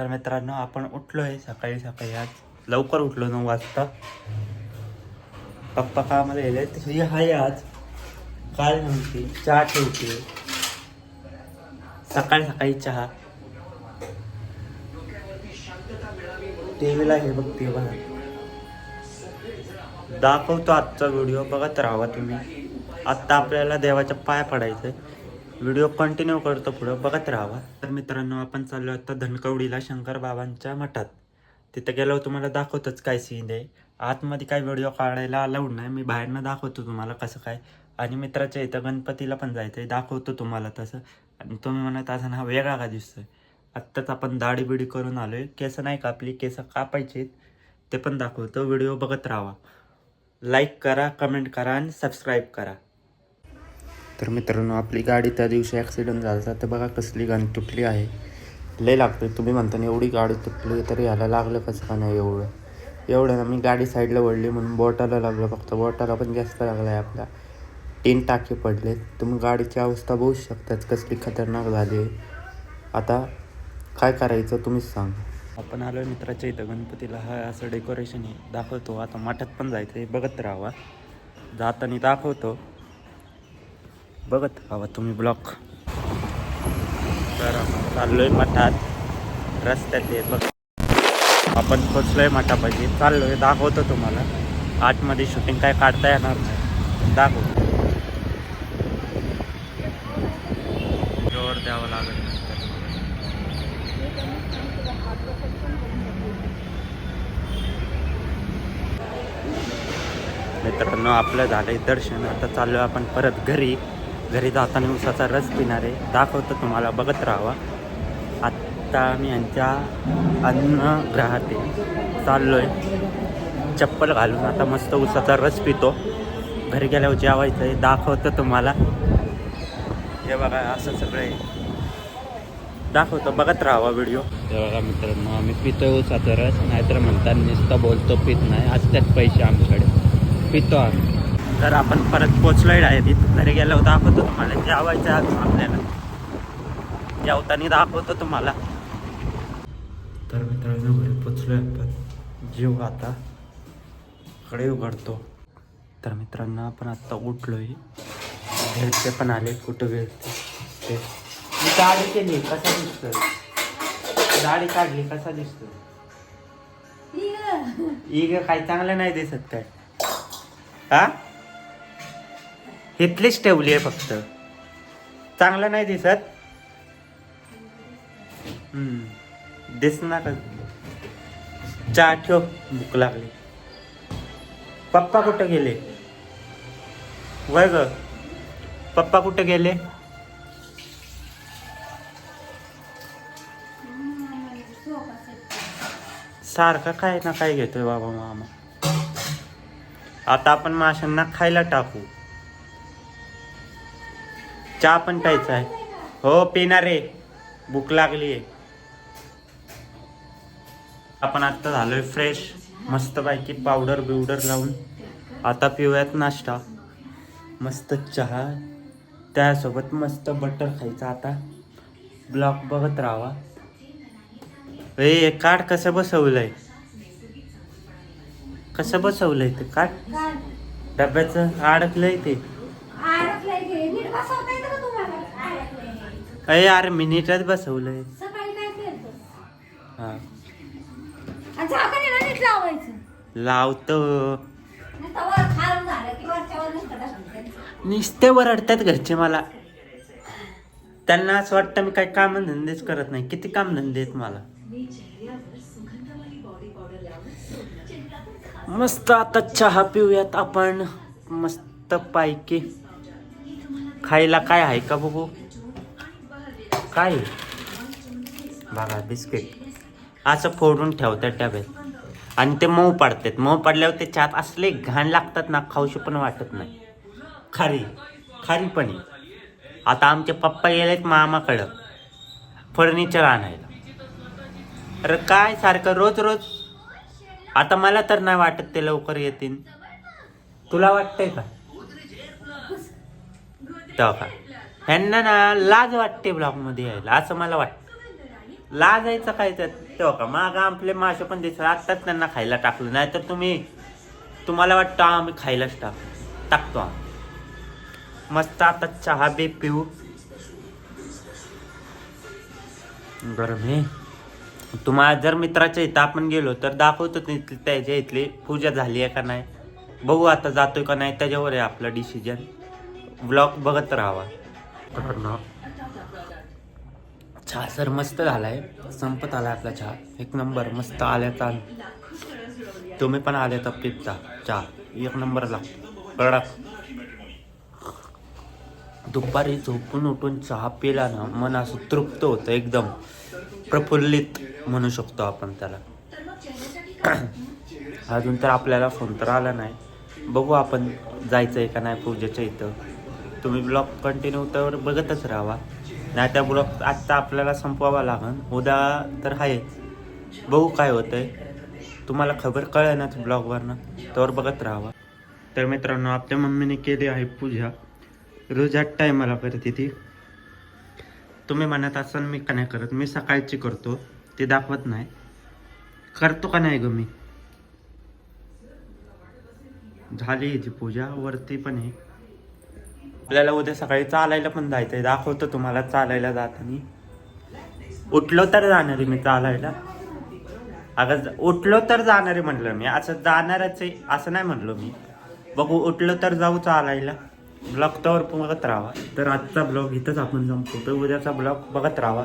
तर मित्रांनो आपण उठलोय सकाळी सकाळी, आज लवकर उठलो 9 वाजता. पप्पा कामाला गेले तशी हाय आज. काय नव्हती चहा ठेवते सकाळी सकाळी चहा. टीव्हीला हे बघते बघा. दाखवतो आजचा व्हिडिओ, बघत राहा तुम्ही. आत्ता आपल्याला देवाच्या पाया पडायचंय. व्हिडिओ कंटिन्यू करतो पुढं, बघत राहावा. तर मित्रांनो आपण चाललो आता धनकवडीला शंकर बाबांच्या मठात. तिथं गेल्यावर तुम्हाला दाखवतोच काय सीन आहे. आतमध्ये काय व्हिडिओ काढायला अलाउड नाही, मी बाहेरनं दाखवतो तुम्हाला कसं काय. आणि मित्राच्या इथं गणपतीला पण जायचं आहे, दाखवतो तुम्हाला तसं. आणि तुम्ही म्हणत असं हा वेगळा का दिसतोय. आत्ताच आपण दाढी बिडी करून आलोय, केस नाही कापली, केस कापायचे ते पण दाखवतो. व्हिडिओ बघत राहावा. लाईक करा, कमेंट करा आणि सबस्क्राईब करा. तर मित्रांनो आपली गाडी त्या दिवशी ॲक्सिडेंट झाला तर बघा कसली गाणी तुटली आहे. लय लागतोय. तुम्ही म्हणता ना एवढी गाडी तुटली तरी ह्याला लागलं कसं का नाही एवढं ना. मी गाडी साईडला वळली म्हणून बोटाला लागलं, फक्त बोटाला पण जास्त लागला आहे. आपला 3 टाके पडले. तुम्ही गाडीची अवस्था बघू शकताच कसली खतरनाक झाली आहे. आता काय करायचं तुम्हीच सांगा. आपण आलो मित्राच्या इथं गणपतीला. हा असं डेकोरेशन आहे, दाखवतो. आता मठात पण जायचं आहे, बघत राहावा. जाताना दाखवतो, बघत राहावा तुम्ही ब्लॉग. तर चाललोय मठात, रस्त्यात आहे बघ. आपण पोचलोय मठापाशी, चाललोय, दाखवतो तुम्हाला. आतमध्ये शूटिंग काय काढता येणार नाही, दाखवतो. जोर द्यावं लागेल. मित्रांनो आपलं झालंय दर्शन. आता चाललो आपण परत घरी. घरी जाताना उसाचा रस पिणार आहे, दाखवतो तुम्हाला, बघत राहावा. आत्ता मी यांच्या अन्नगृहात चाललोय, चप्पल घालून. आता मस्त उसाचा रस पितो. घरी गेल्यावर जेवायचं आहे, दाखवतो तुम्हाला. हे बघा असं सगळं आहे, दाखवतो, बघत राहावा व्हिडिओ. हे बघा मित्रांनो आम्ही पितोय उसाचा रस. नाहीतर म्हणतात नुसतं बोलतो पित नाही, असतात पैसे आमच्याकडे, पितो आम्ही. तर आपण परत पोचलोय आहे तिथं. घरी गेल्यावर दाखवतो तुम्हाला. जेवायचं आहे आपल्याला, जेवताना दाखवतो तुम्हाला. तर मित्रांनो घरी पोचलोय आपण, जेव आता कडे उघडतो. तर मित्रांनो आपण आत्ता उठलोय, घरचे पण आले. कुठं गेलते ते मी दाढी केली, कसा दिसतोय. दाढी काढली, कसा दिसतोय. इग काय चांगलं नाही दिसत काय. हा इथलीच ठेवली आहे फक्त, चांगलं नाही दिसत. दिसणार का. चहा ठेव, भूक लागली. पप्पा कुठं गेले. वय ग पप्पा कुठं गेले. सारखा काय ना काय घेतोय बाबा मामा. आता आपण माशांना खायला टाकू. चहा पण प्यायचा आहे. हो पिणार रे, भूक लागली आहे. आपण आत्ता झालोय फ्रेश, मस्तपैकी पावडर बिवडर लावून. आता पिऊयात नाश्ता, मस्त चहा, त्यासोबत मस्त बटर खायचं. आता ब्लॉग बघत राहावा. हे कार्ड कसं बसवलंय, कसं बसवलंय ते कार्ड. डब्याचं अडकलंय ते. अरे यार मिनिटात बसवलंय. हा लावतो. नुसते वरडतात घरचे मला. त्यांना असं वाटतं मी काही कामधंदेच करत नाही. किती कामधंदे आहेत मला. मस्त आता चहा पिऊयात आपण, मस्त पैकी. खायला काय आहे का बघू. काय बघा बिस्किट असं फोडून ठेवतात डब्यात. आणि ते मऊ पडतात. मऊ पडल्यावर ते चहात असले घाण लागतात ना, खाऊशी पण वाटत नाही. खारी पण आहे. आता आमचे पप्पा गेलेत मामाकडं फर्निचर आणायला. अरे काय सारखं रोज रोज. आता मला तर नाही वाटत ते लवकर येतील. तुला वाटतंय का. तेव्हा का ह्यांना ना लाज वाटते ब्लॉगमध्ये यायला, असं मला वाटतं. लाज यायचं काय त्यात. दिसते का माग आपले मासे पण दिसत आत्ताच त्यांना खायला टाकलं नाही तर तुम्हाला वाटतं आम्ही खायलाच टाकतो आम्ही मस्त आता चहा बी पिऊ गरम हे तुम्हाला जर मित्राच्या इथं आपण गेलो तर दाखवतो त्याच्या इथली पूजा झाली आहे का नाही बघू आता जातोय का नाही त्याच्यावर आहे आपलं डिसिजन ब्लॉग बघत राहावा चहा सर मस्त झालाय संपत आलाय आपला चहा एक नंबर मस्त आल्याचा तुम्ही पण आले तर पिझ्झा चहा एक नंबरला कडक दुपारी झोपून उठून चहा पिला ना मन असं तृप्त होतं एकदम प्रफुल्लित म्हणू शकतो आपण त्याला अजून तर आपल्याला फोन तर आला नाही बघू आपण जायचं आहे का नाही पूजेच्या इथं तुम्ही ब्लॉग कंटिन्यू तर बघतच राहावा नाही त्या ब्लॉग आत्ता आपल्याला संपवावा लागेल उद्या तर आहेच बघू काय होतंय तुम्हाला खबर कळेनाच ब्लॉगवरनं तर बघत राहावा तर मित्रांनो आपल्या मम्मीने केली आहे पूजा रोज 8 टायमाला करते ती तुम्ही म्हणत असाल मी का नाही करत मी सकाळची करतो ते दाखवत नाही करतो का नाही ग मी झाली ती पूजा वरती पण आहे आपल्याला उद्या सकाळी चालायला पण जायचंय दाखवतो तुम्हाला चालायला जाताना उठलो तर जाणार आहे मी चालायला अगं उठलो तर जाणार आहे म्हटलं मी असं जाणारच आहे असं नाही म्हटलो मी बघू उठलो तर जाऊ चालायला ब्लॉग तर बघत राहावा तर आजचा ब्लॉग इथंच आपण संपवतो उद्याचा ब्लॉग बघत राहावा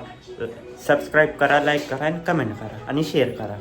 सबस्क्राईब करा लाईक करा आणि कमेंट करा आणि शेअर करा